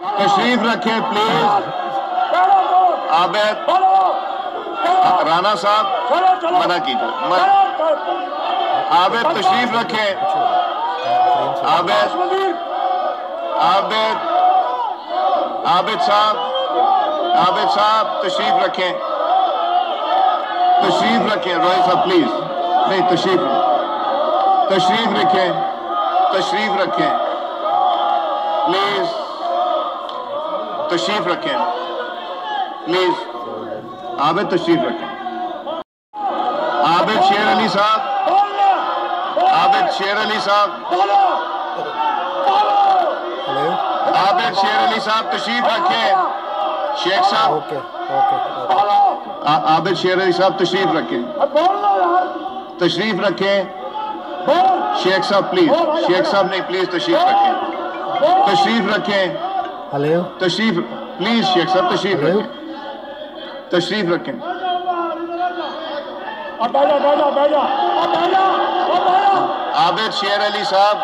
تشریف رکھیں پلیز. عابد رانا صاحب منع کیجیے. عابد تشریف رکھیں. عابد صاحب تشریف رکھیں. تشریف رکھیں روہی صاحب پلیز. نہیں تشریف رکھیں پلیز. تشریف رکھیں پلیز. عابد تشریف رکھیں. عابد شیر علی صاحب عابد شیر علی صاحب تشریف رکھیں. شیخ صاحب عابد شیر علی صاحب تشریف رکھیں. شیخ صاحب پلیز. شیخ صاحب نہیں پلیز تشریف رکھیں. تشریف پلیز. شیخ صاحب تشریف رکھیں. عابد شیر علی صاحب